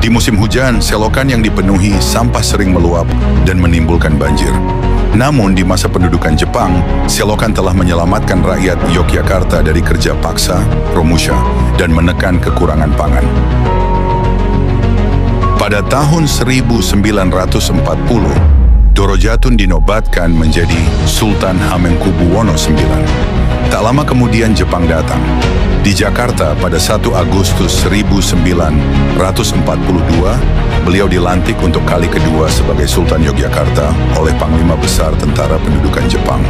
Di musim hujan, selokan yang dipenuhi sampah sering meluap dan menimbulkan banjir. Namun di masa pendudukan Jepang, selokan telah menyelamatkan rakyat Yogyakarta dari kerja paksa, Romusha, dan menekan kekurangan pangan. Pada tahun 1940, Dorojatun dinobatkan menjadi Sultan Hamengkubuwono IX. Tak lama kemudian Jepang datang. Di Jakarta pada 1 Agustus 1942, beliau dilantik untuk kali kedua sebagai Sultan Yogyakarta oleh Panglima Besar Tentara Pendudukan Jepang.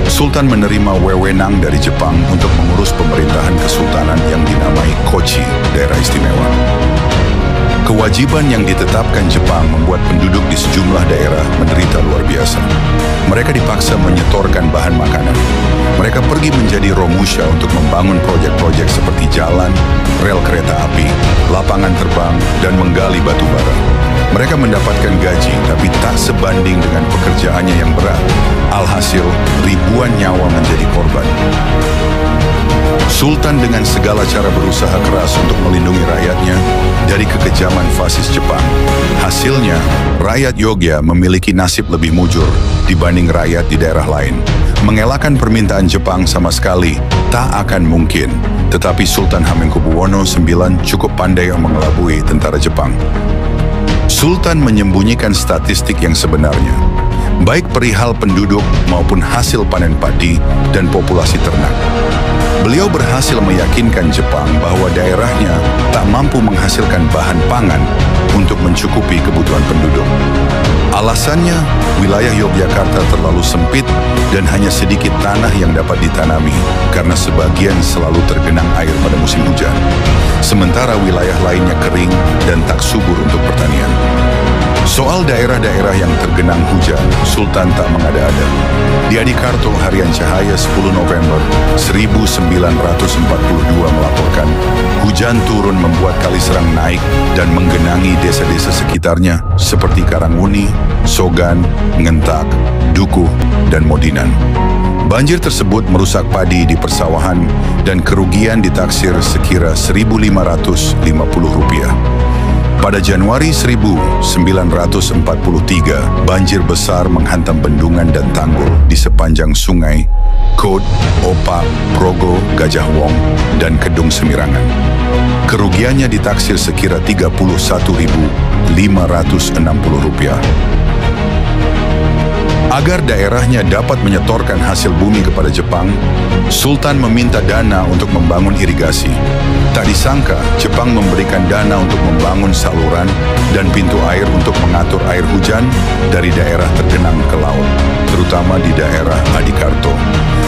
Sultan menerima wewenang dari Jepang untuk mengurus pemerintahan kesultanan yang dinamai Kochi, daerah istimewa. Kewajiban yang ditetapkan Jepang membuat penduduk di sejumlah daerah menderita luar biasa. Mereka dipaksa menyetorkan bahan makanan. Mereka pergi menjadi Romusha untuk membangun proyek-proyek seperti jalan, rel kereta api, lapangan terbang, dan menggali batu bara. Mereka mendapatkan gaji, tapi tak sebanding dengan pekerjaannya yang berat. Alhasil, ribuan nyawa menjadi korban. Sultan dengan segala cara berusaha keras untuk melindungi rakyatnya dari kekejaman fasis Jepang. Hasilnya, rakyat Yogya memiliki nasib lebih mujur dibanding rakyat di daerah lain. Mengelakkan permintaan Jepang sama sekali tak akan mungkin. Tetapi Sultan Hamengkubuwono IX cukup pandai mengelabui tentara Jepang. Sultan menyembunyikan statistik yang sebenarnya, baik perihal penduduk maupun hasil panen padi dan populasi ternak. Beliau berhasil meyakinkan Jepang bahwa daerahnya tak mampu menghasilkan bahan pangan untuk mencukupi kebutuhan penduduk. Alasannya, wilayah Yogyakarta terlalu sempit dan hanya sedikit tanah yang dapat ditanami karena sebagian selalu tergenang air pada musim hujan. Sementara wilayah lainnya kering dan tak subur untuk pertanian. Soal daerah-daerah yang tergenang hujan, Sultan tak mengada-ada. Di Adikarto Harian Cahaya 10 November 1942 melaporkan, hujan turun membuat kali Serang naik dan menggenangi desa-desa sekitarnya seperti Karanguni, Sogan, Ngentak, Dukuh, dan Modinan. Banjir tersebut merusak padi di persawahan dan kerugian ditaksir sekira Rp1.550. Pada Januari 1943, banjir besar menghantam bendungan dan tanggul di sepanjang sungai Kod, Opak, Progo, Gajah Wong, dan Kedung Semirangan. Kerugiannya ditaksir sekira Rp31.560. Agar daerahnya dapat menyetorkan hasil bumi kepada Jepang, Sultan meminta dana untuk membangun irigasi. Tak disangka, Jepang memberikan dana untuk membangun saluran dan pintu air untuk mengatur air hujan dari daerah tergenang ke laut, terutama di daerah Adikarto,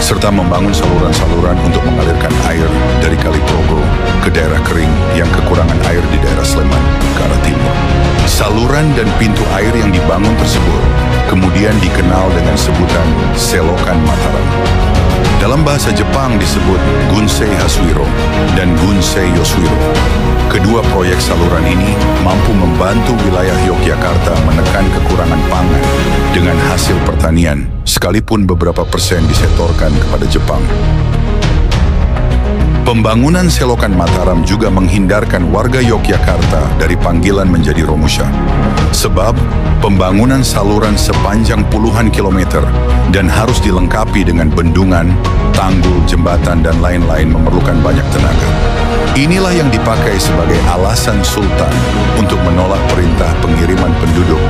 serta membangun saluran-saluran untuk mengalirkan air dari Kali Progo ke daerah kering yang kekurangan air di daerah Sleman ke arah timur. Saluran dan pintu air yang dibangun tersebut kemudian dikenal dengan sebutan Selokan Mataram. Dalam bahasa Jepang disebut Gunsei Hasuiro dan Gunsei Yosuiro. Kedua proyek saluran ini mampu membantu wilayah Yogyakarta menekan kekurangan pangan dengan hasil pertanian, sekalipun beberapa persen disetorkan kepada Jepang. Pembangunan Selokan Mataram juga menghindarkan warga Yogyakarta dari panggilan menjadi Romusha. Sebab, pembangunan saluran sepanjang puluhan kilometer dan harus dilengkapi dengan bendungan, tanggul, jembatan, dan lain-lain memerlukan banyak tenaga. Inilah yang dipakai sebagai alasan Sultan untuk menolak perintah pengiriman penduduk